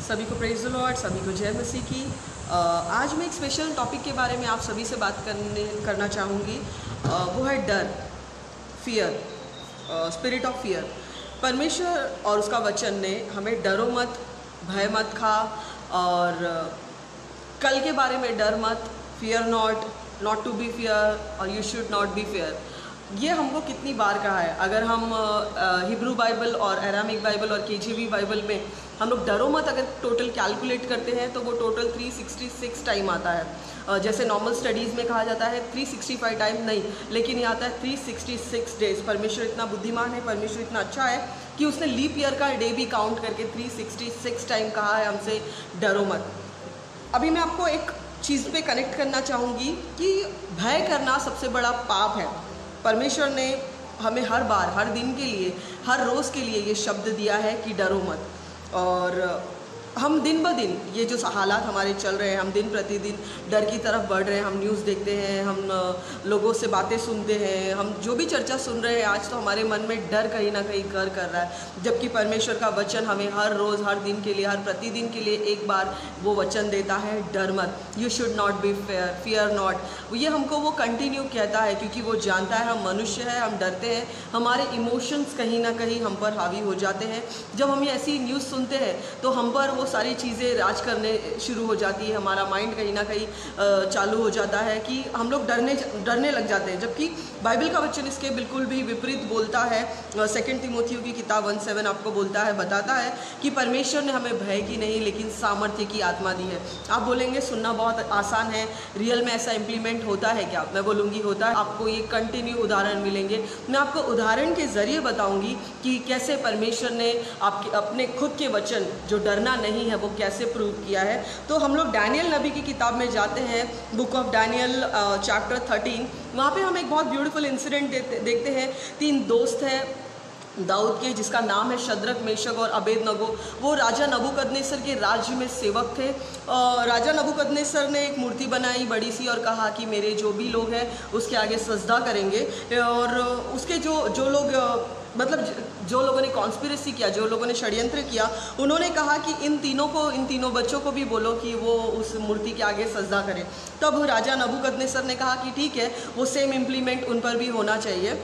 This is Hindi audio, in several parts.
सभी को प्रेज़ द लॉर्ड, सभी को जय मसीह की। आज मैं एक स्पेशल टॉपिक के बारे में आप सभी से बात करना चाहूँगी। वो है डर, फियर, स्पिरिट ऑफ फियर। परमेश्वर और उसका वचन ने हमें डरो मत, भय मत खा, और कल के बारे में डर मत, fear not to be fear, और you should not be fear. ये हमको कितनी बार कहा है। अगर हम हिब्रू बाइबल और अरामिक बाइबल और केजेवी बाइबल में हम लोग डरो मत अगर टोटल कैलकुलेट करते हैं तो वो टोटल 366 टाइम आता है। जैसे नॉर्मल स्टडीज़ में कहा जाता है 365 टाइम, नहीं, लेकिन ये आता है 366 डेज। परमेश्वर इतना बुद्धिमान है, परमेश्वर इतना अच्छा है कि उसने लीप ईयर का डे भी काउंट करके 366 टाइम कहा है हमसे डरो मत। अभी मैं आपको एक चीज़ पे कनेक्ट करना चाहूँगी कि भय करना सबसे बड़ा पाप है। परमेश्वर ने हमें हर बार, हर दिन के लिए, हर रोज़ के लिए ये शब्द दिया है कि डरो मत। और हम दिन ब दिन ये जो हालात हमारे चल रहे हैं, हम दिन प्रतिदिन डर की तरफ बढ़ रहे हैं। हम न्यूज़ देखते हैं, हम लोगों से बातें सुनते हैं, हम जो भी चर्चा सुन रहे हैं आज, तो हमारे मन में डर कहीं ना कहीं घर कर रहा है। जबकि परमेश्वर का वचन हमें हर रोज़, हर दिन के लिए, हर प्रतिदिन के लिए एक बार वो वचन देता है, डर मत, you should not be fear not. ये हमको वो कंटिन्यू कहता है क्योंकि वो जानता है हम मनुष्य हैं, हम डरते हैं, हमारे इमोशंस कहीं ना कहीं हम पर हावी हो जाते हैं। जब हम ये ऐसी न्यूज़ सुनते हैं तो हम पर वो सारी चीज़ें राज करने शुरू हो जाती है। हमारा माइंड कहीं ना कहीं चालू हो जाता है कि हम लोग डरने लग जाते हैं। जबकि बाइबल का वचन इसके बिल्कुल भी विपरीत बोलता है। 2 तिमोथियो की किताब 1:7 आपको बोलता है, बताता है कि परमेश्वर ने हमें भय की नहीं लेकिन सामर्थ्य की आत्मा दी है। आप बोलेंगे सुनना बहुत आसान है, रियल में ऐसा इम्प्लीमेंट होता है क्या? मैं बोलूँगी होता है। आपको ये कंटिन्यू उदाहरण मिलेंगे। मैं आपको उदाहरण के ज़रिए बताऊँगी कि कैसे परमेश्वर ने आपके अपने खुद के वचन जो डरना नहीं है वो कैसे प्रूव किया है। तो हम लोग डैनियल नबी की किताब में जाते हैं, बुक ऑफ डैनियल चैप्टर 13। वहाँ पे हम एक बहुत ब्यूटीफुल इंसिडेंट देखते हैं। 3 दोस्त हैं दाऊद के, जिसका नाम है शद्रक, मेशक और अबेदनगो। वो राजा नबूकदनेस्सर के राज्य में सेवक थे। राजा नबूकदनेस्सर ने एक मूर्ति बनाई बड़ी सी और कहा कि मेरे जो भी लोग हैं उसके आगे सजदा करेंगे। और उसके जो लोग, मतलब जो लोगों ने कॉन्स्पिरेसी किया, जो लोगों ने षड्यंत्र किया, उन्होंने कहा कि इन तीनों बच्चों को भी बोलो कि वो उस मूर्ति के आगे सजदा करें। तब राजा नबूकदनेस्सर ने कहा कि ठीक है, वो सेम इम्प्लीमेंट उन पर भी होना चाहिए।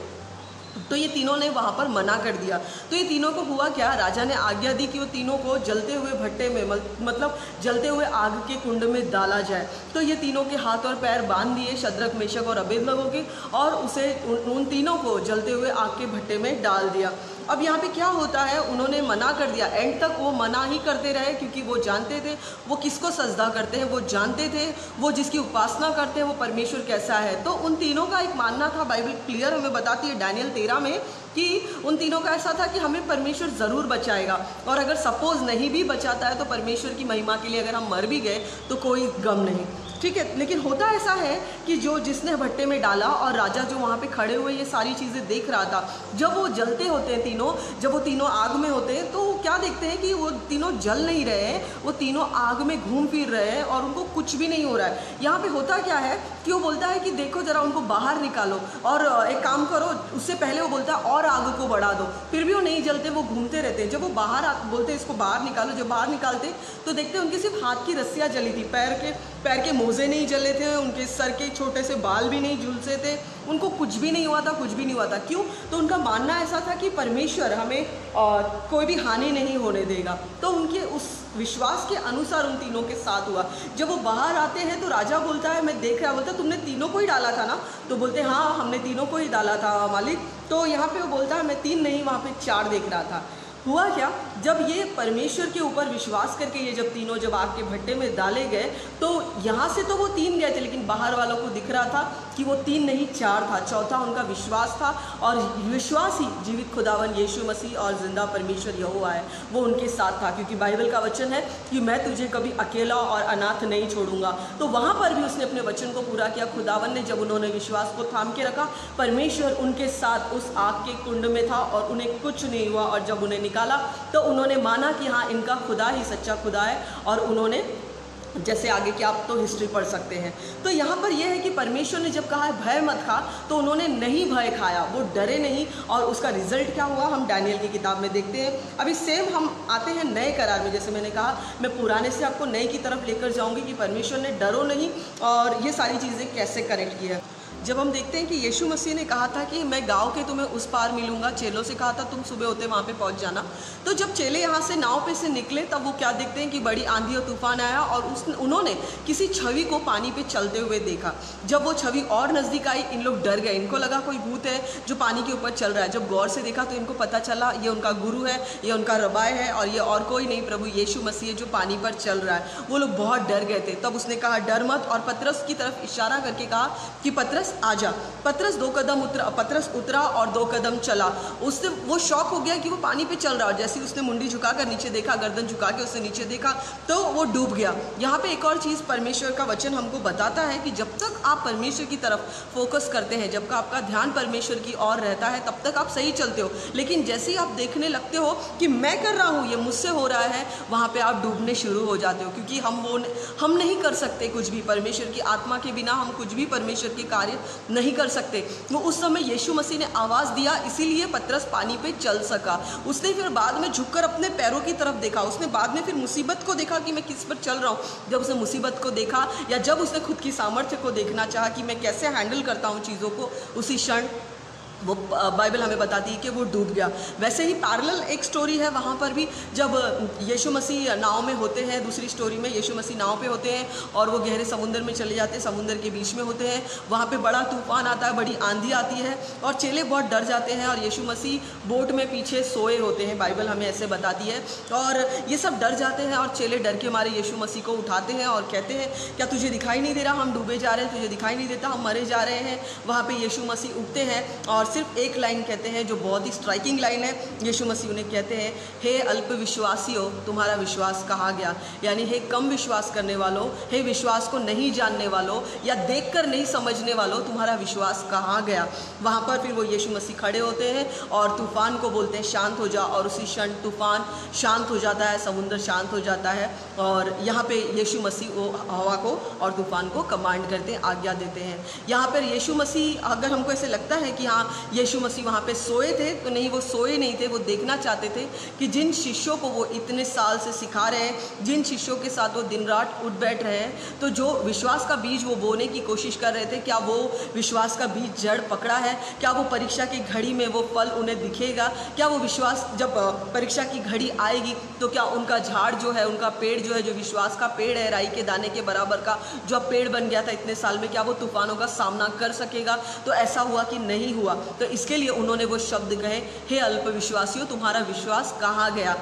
तो ये तीनों ने वहाँ पर मना कर दिया। तो ये तीनों को हुआ क्या, राजा ने आज्ञा दी कि वो तीनों को जलते हुए भट्टे में, मतलब जलते हुए आग के कुंड में डाला जाए। तो ये तीनों के हाथ और पैर बांध दिए, शद्रक, मेशक और अबेदनगो के, और उसे उन तीनों को जलते हुए आग के भट्टे में डाल दिया। अब यहाँ पे क्या होता है, उन्होंने मना कर दिया। एंड तक वो मना ही करते रहे क्योंकि वो जानते थे वो किसको सजदा करते हैं, वो जानते थे वो जिसकी उपासना करते हैं वो परमेश्वर कैसा है। तो उन तीनों का एक मानना था, बाइबल क्लियर हमें बताती है डैनियल 13 में, कि उन तीनों का ऐसा था कि हमें परमेश्वर ज़रूर बचाएगा, और अगर सपोज़ नहीं भी बचाता है तो परमेश्वर की महिमा के लिए अगर हम मर भी गए तो कोई गम नहीं, ठीक है। लेकिन होता ऐसा है कि जिसने भट्टे में डाला, और राजा जो वहाँ पे खड़े हुए ये सारी चीज़ें देख रहा था, जब वो जलते होते हैं तीनों, जब वो तीनों आग में होते हैं तो क्या देखते हैं कि वो तीनों जल नहीं रहे हैं, वो तीनों आग में घूम फिर रहे हैं और उनको कुछ भी नहीं हो रहा है। यहाँ पे होता क्या है कि वो बोलता है कि देखो ज़रा उनको बाहर निकालो, और एक काम करो, उससे पहले वो बोलता है और आग को बढ़ा दो, फिर भी वो नहीं जलते, वो घूमते रहते हैं। जब वो बाहर बोलते इसको बाहर निकालो, जब बाहर निकालते तो देखते उनकी सिर्फ हाथ की रस्सियाँ जली थी, पैर के मोजे नहीं जले थे, उनके सर के छोटे से बाल भी नहीं झुलसे थे, उनको कुछ भी नहीं हुआ था, कुछ भी नहीं हुआ था। क्यों? तो उनका मानना ऐसा था कि परमेश्वर हमें कोई भी हानि नहीं होने देगा। तो उनके उस विश्वास के अनुसार उन तीनों के साथ हुआ। जब वो बाहर आते हैं तो राजा बोलता है, मैं देख रहा, बोलता तुमने तीनों को ही डाला था ना? तो बोलते हाँ, हमने तीनों को ही डाला था मालिक। तो यहाँ पे वो बोलता है मैं 3 नहीं, वहाँ पे 4 देख रहा था। हुआ क्या, जब ये परमेश्वर के ऊपर विश्वास करके ये जब आग के भट्टे में डाले गए तो यहाँ से तो वो 3 गए थे, लेकिन बाहर वालों को दिख रहा था कि वो 3 नहीं 4 था। चौथा उनका विश्वास था, और विश्वास ही जीवित खुदावन यीशु मसीह और जिंदा परमेश्वर यहोवा है, वो उनके साथ था। क्योंकि बाइबल का वचन है कि मैं तुझे कभी अकेला और अनाथ नहीं छोड़ूंगा। तो वहाँ पर भी उसने अपने वचन को पूरा किया। खुदावन ने जब उन्होंने विश्वास को थाम के रखा, परमेश्वर उनके साथ उस आग के कुंड में था और उन्हें कुछ नहीं हुआ। और जब उन्हें निकाला तो उन्होंने माना कि हाँ, इनका खुदा ही सच्चा खुदा है, और उन्होंने जैसे आगे की आप तो हिस्ट्री पढ़ सकते हैं। तो यहाँ पर यह है कि परमेश्वर ने जब कहा है भय मत खा, तो उन्होंने नहीं भय खाया, वो डरे नहीं। और उसका रिजल्ट क्या हुआ हम डैनियल की किताब में देखते हैं। अभी सेम हम आते हैं नए करार में। जैसे मैंने कहा, मैं पुराने से आपको नए की तरफ लेकर जाऊँगी कि परमेश्वर ने डरो नहीं और ये सारी चीज़ें कैसे कनेक्ट किया है। जब हम देखते हैं कि यीशु मसीह ने कहा था कि मैं गांव के तुम्हें उस पार मिलूंगा, चेलों से कहा था तुम सुबह होते वहाँ पे पहुँच जाना। तो जब चेले यहाँ से नाव पे से निकले तब वो क्या देखते हैं कि बड़ी आंधी और तूफान आया और उन्होंने किसी छवि को पानी पे चलते हुए देखा। जब वो छवि और नज़दीक आई, इन लोग डर गए, इनको लगा कोई भूत है जो पानी के ऊपर चल रहा है। जब गौर से देखा तो इनको पता चला ये उनका गुरु है, ये उनका रबाय है और ये और कोई नहीं, प्रभु यीशु मसीह जो पानी पर चल रहा है। वो लोग बहुत डर गए थे। तब उसने कहा डर मत, और पतरस की तरफ इशारा करके कहा कि पतरस आ जा। पतरस 2 कदम पतरस उतरा और 2 कदम चला। उससे वो शॉक हो गया कि वो पानी पे चल रहा है। जैसे उसने मुंडी झुकाकर नीचे देखा, गर्दन झुका के उसने नीचे देखा, तो वो डूब गया। यहाँ पे एक और चीज़ परमेश्वर का वचन हमको बताता है कि जब तक आप परमेश्वर की तरफ फोकस करते हैं, जब तक आपका ध्यान परमेश्वर की ओर रहता है, तब तक आप सही चलते हो। लेकिन जैसे ही आप देखने लगते हो कि मैं कर रहा हूँ, ये मुझसे हो रहा है, वहाँ पर आप डूबने शुरू हो जाते हो। क्योंकि हम नहीं कर सकते कुछ भी, परमेश्वर की आत्मा के बिना हम कुछ भी परमेश्वर के कार्य नहीं कर सकते। वो उस समय यीशु मसीह ने आवाज़ दिया, इसीलिए पतरस पानी पे चल सका। उसने फिर बाद में झुककर अपने पैरों की तरफ देखा। उसने बाद में फिर मुसीबत को देखा कि मैं किस पर चल रहा हूँ। जब उसने मुसीबत को देखा या जब उसने खुद की सामर्थ्य को देखना चाहा कि मैं कैसे हैंडल करता हूँ चीज़ों को, उसी क्षण वो बाइबल हमें बताती है कि वो डूब गया। वैसे ही पैरेलल एक स्टोरी है, वहाँ पर भी जब यीशु मसीह नाव में होते हैं, दूसरी स्टोरी में यीशु मसीह नाव पे होते हैं और वो गहरे समुद्र में चले जाते हैं, समुद्र के बीच में होते हैं। वहाँ पे बड़ा तूफान आता है, बड़ी आंधी आती है और चेले बहुत डर जाते हैं और यीशु मसीह बोट में पीछे सोए होते हैं, बाइबल हमें ऐसे बताती है। और ये सब डर जाते हैं और चेले डर के मारे यीशु मसीह को उठाते हैं और कहते हैं क्या तुझे दिखाई नहीं दे रहा, हम डूबे जा रहे हैं, तुझे दिखाई नहीं देता, हम मरे जा रहे हैं। वहाँ पर यीशु मसीह उठते हैं और सिर्फ एक लाइन कहते हैं जो बहुत ही स्ट्राइकिंग लाइन है। यीशु मसीह उन्हें कहते हैं, हे अल्प विश्वासियों, तुम्हारा विश्वास कहाँ गया। यानी हे कम विश्वास करने वालों, हे विश्वास को नहीं जानने वालों या देखकर नहीं समझने वालों, तुम्हारा विश्वास कहाँ गया। वहाँ पर फिर वो यीशु मसीह खड़े होते हैं और तूफान को बोलते हैं शांत हो जा, और उसी क्षण तूफान शांत हो जाता है, समुद्र शांत हो जाता है। और यहाँ पे यीशु मसीह वो हवा को और तूफान को कमांड करते हैं, आज्ञा देते हैं। यहाँ पर यीशु मसीह, अगर हमको ऐसे लगता है कि हाँ यीशु मसीह वहाँ पे सोए थे, तो नहीं, वो सोए नहीं थे। वो देखना चाहते थे कि जिन शिष्यों को वो इतने साल से सिखा रहे हैं, जिन शिष्यों के साथ वो दिन रात उठ बैठ रहे हैं, तो जो विश्वास का बीज वो बोने की कोशिश कर रहे थे, क्या वो विश्वास का बीज जड़ पकड़ा है, क्या वो परीक्षा की घड़ी में वो फल उन्हें दिखेगा, क्या वो विश्वास जब परीक्षा की घड़ी आएगी तो क्या उनका झाड़ जो है, उनका पेड़ जो है, जो विश्वास का पेड़ है, राई के दाने के बराबर का जो अब पेड़ बन गया था इतने साल में, क्या वो तूफानों का सामना कर सकेगा। तो ऐसा हुआ कि नहीं हुआ। तो इसके लिए उन्होंने वो शब्द कहे, हे अल्प विश्वासियों, तुम्हारा विश्वास कहाँ गया।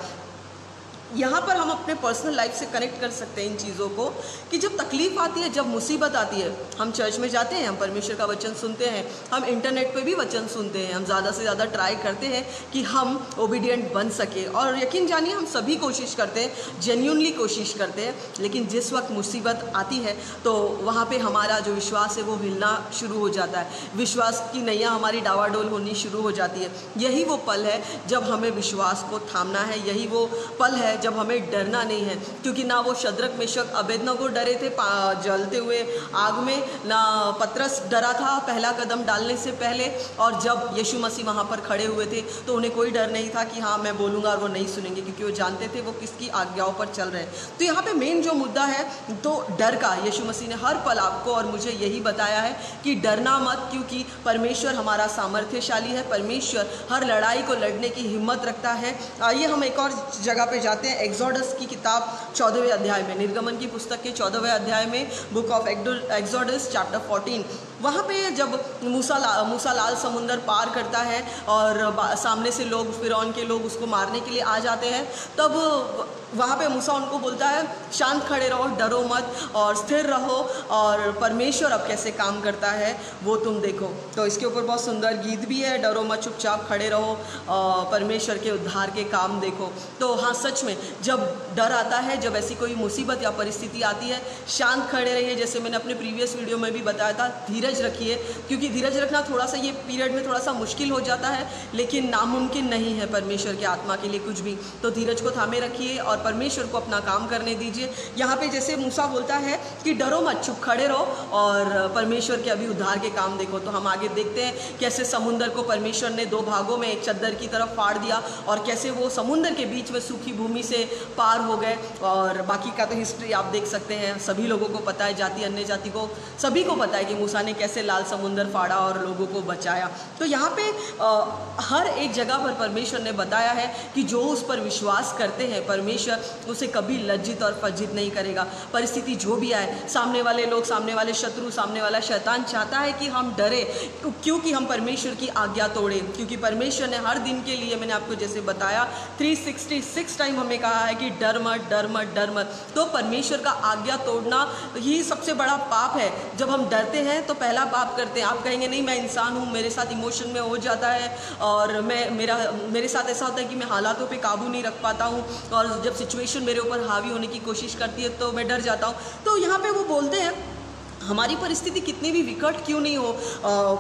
यहाँ पर हम अपने पर्सनल लाइफ से कनेक्ट कर सकते हैं इन चीज़ों को कि जब तकलीफ़ आती है, जब मुसीबत आती है, हम चर्च में जाते हैं, हम परमेश्वर का वचन सुनते हैं, हम इंटरनेट पे भी वचन सुनते हैं, हम ज़्यादा से ज़्यादा ट्राई करते हैं कि हम ओबीडियंट बन सके। और यकीन जानिए हम सभी कोशिश करते हैं, जेन्युइनली कोशिश करते हैं। लेकिन जिस वक्त मुसीबत आती है तो वहाँ पर हमारा जो विश्वास है वो हिलना शुरू हो जाता है, विश्वास की नैया हमारी डावाडोल होनी शुरू हो जाती है। यही वो पल है जब हमें विश्वास को थामना है, यही वो पल है जब हमें डरना नहीं है। क्योंकि ना वो शद्रक मेशक अबेदनगो डरे थे जलते हुए आग में, ना पतरस डरा था पहला कदम डालने से पहले, और जब यीशु मसीह वहाँ पर खड़े हुए थे तो उन्हें कोई डर नहीं था कि हाँ मैं बोलूँगा और वो नहीं सुनेंगे, क्योंकि वो जानते थे वो किसकी आज्ञाओं पर चल रहे हैं। तो यहाँ पे मेन जो मुद्दा है तो डर का, यीशु मसीह ने हर पल आपको और मुझे यही बताया है कि डरना मत, क्योंकि परमेश्वर हमारा सामर्थ्यशाली है, परमेश्वर हर लड़ाई को लड़ने की हिम्मत रखता है। आइए हम एक और जगह पे जाते हैं, एक्सोडस की किताब 14वें अध्याय में, निर्गमन की पुस्तक के 14वें अध्याय में, बुक ऑफ एक्सोडस चैप्टर 14। वहाँ पे जब मूसा लाल समुंदर पार करता है और सामने से लोग, फिरौन के लोग उसको मारने के लिए आ जाते हैं, तब वहाँ पे मूसा उनको बोलता है शांत खड़े रहो, डरो मत और स्थिर रहो, और परमेश्वर अब कैसे काम करता है वो तुम देखो। तो इसके ऊपर बहुत सुंदर गीत भी है, डरो मत चुपचाप खड़े रहो, परमेश्वर के उद्धार के काम देखो। तो हाँ सच में जब डर आता है, जब ऐसी कोई मुसीबत या परिस्थिति आती है, शांत खड़े रहिए। जैसे मैंने अपने प्रीवियस वीडियो में भी बताया था, धीरज धीरज रखिए, क्योंकि धीरज रखना थोड़ा सा ये पीरियड में थोड़ा सा मुश्किल हो जाता है, लेकिन नामुमकिन नहीं है परमेश्वर के आत्मा के लिए कुछ भी। तो धीरज को थामे रखिए और परमेश्वर को अपना काम करने दीजिए। यहाँ पे जैसे मूसा बोलता है कि डरो मत, चुप खड़े रहो और परमेश्वर के अभी उद्धार के काम देखो। तो हम आगे देखते हैं कैसे समुंदर को परमेश्वर ने 2 भागों में एक चद्दर की तरफ फाड़ दिया और कैसे वो समुंदर के बीच में सूखी भूमि से पार हो गए। और बाकी का तो हिस्ट्री आप देख सकते हैं, सभी लोगों को पता है, जाति अन्य जाति को सभी को पता है कि मूसा ने कैसे लाल समुंदर फाड़ा और लोगों को बचाया। तो यहाँ पे हर एक जगह पर परमेश्वर ने बताया है कि जो उस पर विश्वास करते हैं परमेश्वर उसे कभी लज्जित और फज्जित नहीं करेगा। परिस्थिति जो भी आए, सामने वाले लोग, सामने वाले शत्रु, सामने वाला शैतान चाहता है कि हम डरे, क्योंकि हम परमेश्वर की आज्ञा तोड़े, क्योंकि परमेश्वर ने हर दिन के लिए, मैंने आपको जैसे बताया 366 टाइम हमें कहा है कि डर मत, डर मत, डर मत। तो परमेश्वर का आज्ञा तोड़ना ही सबसे बड़ा पाप है। जब हम डरते हैं तो पहला पाप करते हैं। आप कहेंगे नहीं, मैं इंसान हूँ, मेरे साथ इमोशन में हो जाता है और मेरे साथ ऐसा होता है कि मैं हालातों पे काबू नहीं रख पाता हूँ और जब सिचुएशन मेरे ऊपर हावी होने की कोशिश करती है तो मैं डर जाता हूँ। तो यहाँ पे वो बोलते हैं हमारी परिस्थिति कितनी भी विकट क्यों नहीं हो,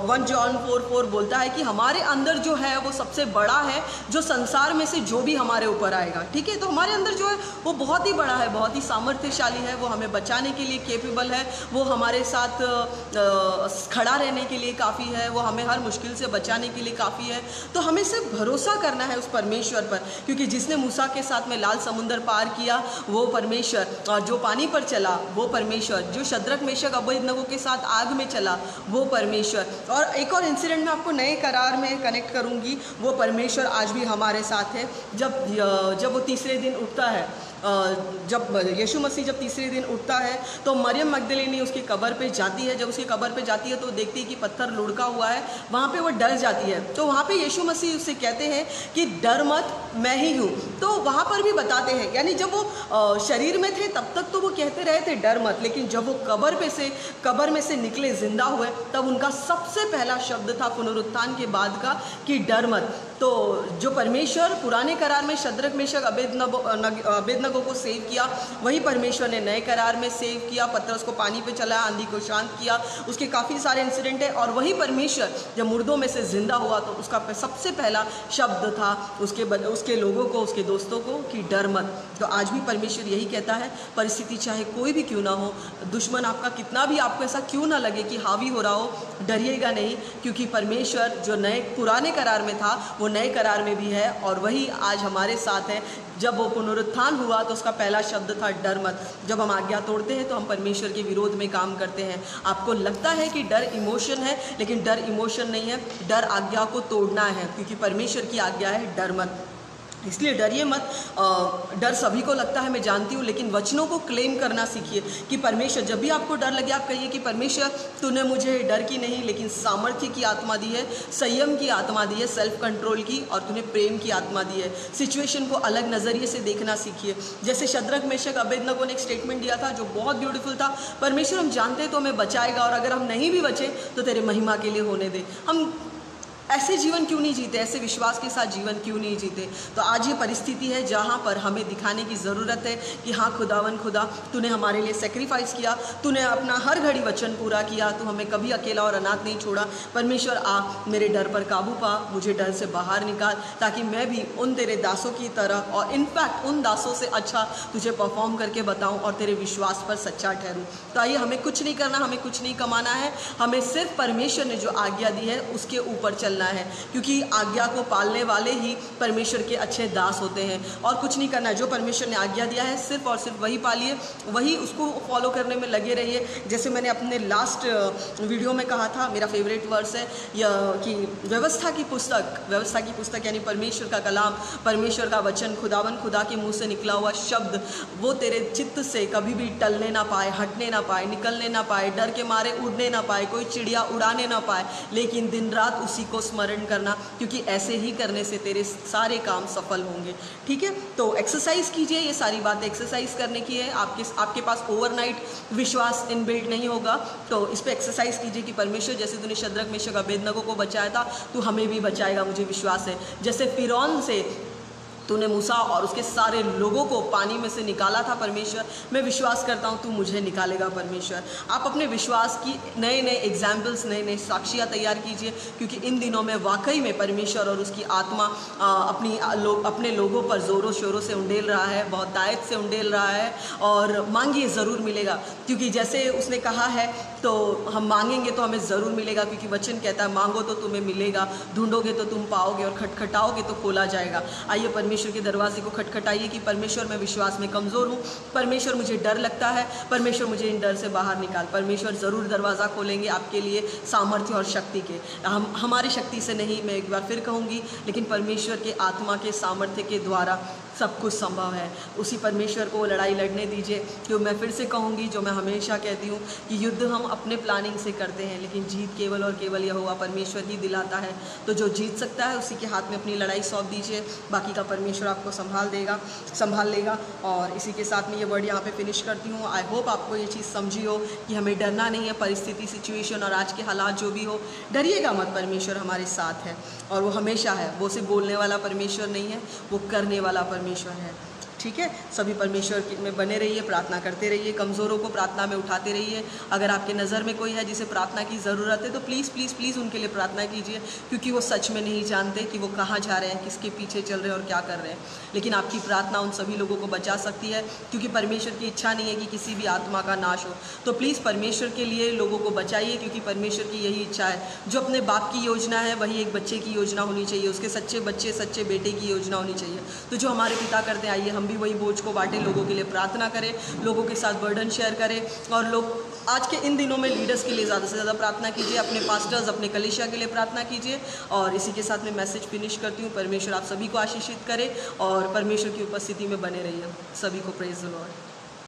1 जॉन 4:4 बोलता है कि हमारे अंदर जो है वो सबसे बड़ा है जो संसार में से जो भी हमारे ऊपर आएगा। ठीक है, तो हमारे अंदर जो है वो बहुत ही बड़ा है, बहुत ही सामर्थ्यशाली है, वो हमें बचाने के लिए केपेबल है, वो हमारे साथ खड़ा रहने के लिए काफ़ी है, वो हमें हर मुश्किल से बचाने के लिए काफ़ी है। तो हमें सिर्फ भरोसा करना है उस परमेश्वर पर, क्योंकि जिसने मूसा के साथ में लाल समुंदर पार किया वो परमेश्वर, और जो पानी पर चला वो परमेश्वर, जो शद्रक मेशक अबेदनगो के साथ आग में चला वो परमेश्वर। और एक और इंसिडेंट में आपको नए करार में कनेक्ट करूंगी, वो परमेश्वर आज भी हमारे साथ है। जब वो तीसरे दिन उठता है, जब यीशु मसीह जब तीसरे दिन उठता है तो मरियम मगदलीनी उसकी कब्र पे जाती है। जब उसकी कब्र पे जाती है तो देखती है कि पत्थर लुढ़का हुआ है, वहाँ पे वो डर जाती है। तो वहाँ पे यीशु मसीह उससे कहते हैं कि डर मत, मैं ही हूँ। तो वहाँ पर भी बताते हैं, यानी जब वो शरीर में थे तब तक तो वो कहते रहे थे डर मत, लेकिन जब वो कब्र में से निकले, जिंदा हुए, तब उनका सबसे पहला शब्द था पुनरुत्थान के बाद का कि डर मत। तो जो परमेश्वर पुराने करार में शद्रक मेशक अबेदनगो को सेव किया, वही परमेश्वर ने नए करार में सेव किया। पतरस को पानी पे चलाया, आंधी को शांत किया, उसके काफ़ी सारे इंसिडेंट है। और वही परमेश्वर जब मुर्दों में से जिंदा हुआ तो उसका सबसे पहला शब्द था उसके लोगों को, उसके दोस्तों को कि डर मत। तो आज भी परमेश्वर यही कहता है, परिस्थिति चाहे कोई भी क्यों ना हो, दुश्मन आपका कितना भी आपको ऐसा क्यों ना लगे कि हावी हो रहा हो, डरिएगा नहीं, क्योंकि परमेश्वर जो पुराने करार में था वो नए करार में भी है और वही आज हमारे साथ है। जब वो पुनरुत्थान हुआ तो उसका पहला शब्द था डर मत। जब हम आज्ञा तोड़ते हैं तो हम परमेश्वर के विरोध में काम करते हैं। आपको लगता है कि डर इमोशन है, लेकिन डर इमोशन नहीं है, डर आज्ञा को तोड़ना है, क्योंकि परमेश्वर की आज्ञा है डर मत। इसलिए डरिए मत। डर सभी को लगता है, मैं जानती हूँ, लेकिन वचनों को क्लेम करना सीखिए कि परमेश्वर, जब भी आपको डर लगे आप कहिए कि परमेश्वर तूने मुझे डर की नहीं लेकिन सामर्थ्य की आत्मा दी है, संयम की आत्मा दी है, सेल्फ कंट्रोल की, और तूने प्रेम की आत्मा दी है। सिचुएशन को अलग नज़रिए से देखना सीखिए। जैसे शद्रक मेशक अबेदनगो ने एक स्टेटमेंट दिया था जो बहुत ब्यूटीफुल था, परमेश्वर हम जानते हैं तो हमें बचाएगा, और अगर हम नहीं भी बचे तो तेरे महिमा के लिए होने दे। हम ऐसे जीवन क्यों नहीं जीते, ऐसे विश्वास के साथ जीवन क्यों नहीं जीते। तो आज ये परिस्थिति है जहाँ पर हमें दिखाने की ज़रूरत है कि हाँ खुदावन खुदा, तूने हमारे लिए सेक्रीफाइस किया, तूने अपना हर घड़ी वचन पूरा किया, तू हमें कभी अकेला और अनाथ नहीं छोड़ा। परमेश्वर आ, मेरे डर पर काबू पा, मुझे डर से बाहर निकाल, ताकि मैं भी उन तेरे दासों की तरह, और इनफैक्ट उन दासों से अच्छा तुझे परफॉर्म करके बताऊँ और तेरे विश्वास पर सच्चा ठहरूँ। तो आइए, हमें कुछ नहीं करना, हमें कुछ नहीं कमाना है, हमें सिर्फ परमेश्वर ने जो आज्ञा दी है उसके ऊपर चलना है, क्योंकि आज्ञा को पालने वाले ही परमेश्वर के अच्छे दास होते हैं। और कुछ नहीं करना है, जो परमेश्वर ने आज्ञा दिया है सिर्फ और सिर्फ वही पालिए, वही उसको फॉलो करने में लगे रहिए। जैसे मैंने अपने लास्ट वीडियो में कहा था, मेरा फेवरेट वर्स है कि व्यवस्था की पुस्तक यानी परमेश्वर का कलाम, परमेश्वर का वचन, खुदावन खुदा के मुंह से निकला हुआ शब्द, वो तेरे चित्त से कभी भी टलने ना पाए, हटने ना पाए, निकलने ना पाए, डर के मारे उड़ने ना पाए, कोई चिड़िया उड़ाने ना पाए, लेकिन दिन रात उसी को स्मरण करना, क्योंकि ऐसे ही करने से तेरे सारे काम सफल होंगे। ठीक है, तो एक्सरसाइज कीजिए, ये सारी बातें एक्सरसाइज करने की है। आपके पास ओवरनाइट विश्वास इनबिल्ट नहीं होगा, तो इस पर एक्सरसाइज कीजिए कि परमेश्वर, जैसे तूने शद्रक मेशक अबेदनगो को बचाया था, तू हमें भी बचाएगा, मुझे विश्वास है। जैसे फिरौन से तूने मूसा और उसके सारे लोगों को पानी में से निकाला था परमेश्वर, मैं विश्वास करता हूँ तू मुझे निकालेगा परमेश्वर। आप अपने विश्वास की नए नए एग्जाम्पल्स, नए नए साक्षियाँ तैयार कीजिए, क्योंकि इन दिनों में वाकई में परमेश्वर और उसकी आत्मा अपने लोगों पर ज़ोरों शोरों से उंडेल रहा है, बहुत दायत से उंडेल रहा है। और मांगिए ज़रूर मिलेगा, क्योंकि जैसे उसने कहा है तो हम मांगेंगे तो हमें ज़रूर मिलेगा, क्योंकि वचन कहता है मांगो तो तुम्हें मिलेगा, ढूंढोगे तो तुम पाओगे, और खटखटाओगे तो खोला जाएगा। आइए परमेश्वर के दरवाजे को खटखटाइए कि परमेश्वर मैं विश्वास में कमज़ोर हूँ, परमेश्वर मुझे डर लगता है, परमेश्वर मुझे इन डर से बाहर निकाल। परमेश्वर ज़रूर दरवाज़ा खोलेंगे आपके लिए सामर्थ्य और शक्ति के। हमारी शक्ति से नहीं, मैं एक बार फिर कहूँगी, लेकिन परमेश्वर के आत्मा के सामर्थ्य के द्वारा सब कुछ संभव है। उसी परमेश्वर को लड़ाई लड़ने दीजिए। जो मैं फिर से कहूँगी, जो मैं हमेशा कहती हूँ कि युद्ध हम अपने प्लानिंग से करते हैं, लेकिन जीत केवल और केवल यहोवा परमेश्वर ही दिलाता है। तो जो जीत सकता है उसी के हाथ में अपनी लड़ाई सौंप दीजिए, बाकी का परमेश्वर आपको संभाल लेगा। और इसी के साथ में ये वर्ड यहाँ पे फिनिश करती हूँ। आई होप आपको ये चीज़ समझी हो कि हमें डरना नहीं है, परिस्थिति, सिचुएशन और आज के हालात जो भी हो, डरिएगा मत, परमेश्वर हमारे साथ है और वो हमेशा है। वो सिर्फ बोलने वाला परमेश्वर नहीं है, वो करने वाला परमेश्वर है। ठीक है, सभी परमेश्वर में बने रहिए, प्रार्थना करते रहिए, कमज़ोरों को प्रार्थना में उठाते रहिए। अगर आपके नज़र में कोई है जिसे प्रार्थना की ज़रूरत है तो प्लीज़ प्लीज़ प्लीज़ उनके लिए प्रार्थना कीजिए, क्योंकि वो सच में नहीं जानते कि वो कहाँ जा रहे हैं, किसके पीछे चल रहे हैं और क्या कर रहे हैं। लेकिन आपकी प्रार्थना उन सभी लोगों को बचा सकती है, क्योंकि परमेश्वर की इच्छा नहीं है कि किसी भी आत्मा का नाश हो। तो प्लीज़ परमेश्वर के लिए लोगों को बचाइए, क्योंकि परमेश्वर की यही इच्छा है। जो अपने बाप की योजना है वही एक बच्चे की योजना होनी चाहिए, उसके सच्चे बच्चे, सच्चे बेटे की योजना होनी चाहिए। तो जो हमारे पिता करते हैं, आइए हम भी वही बोझ को बांटें, लोगों के लिए प्रार्थना करें, लोगों के साथ बर्डन शेयर करें। और लोग आज के इन दिनों में लीडर्स के लिए ज़्यादा से ज़्यादा प्रार्थना कीजिए, अपने पास्टर्स, अपने कलीसिया के लिए प्रार्थना कीजिए। और इसी के साथ मैं मैसेज फिनिश करती हूँ। परमेश्वर आप सभी को आशीषित करे और परमेश्वर की उपस्थिति में बने रहिए। सभी को प्रेज द लॉर्ड।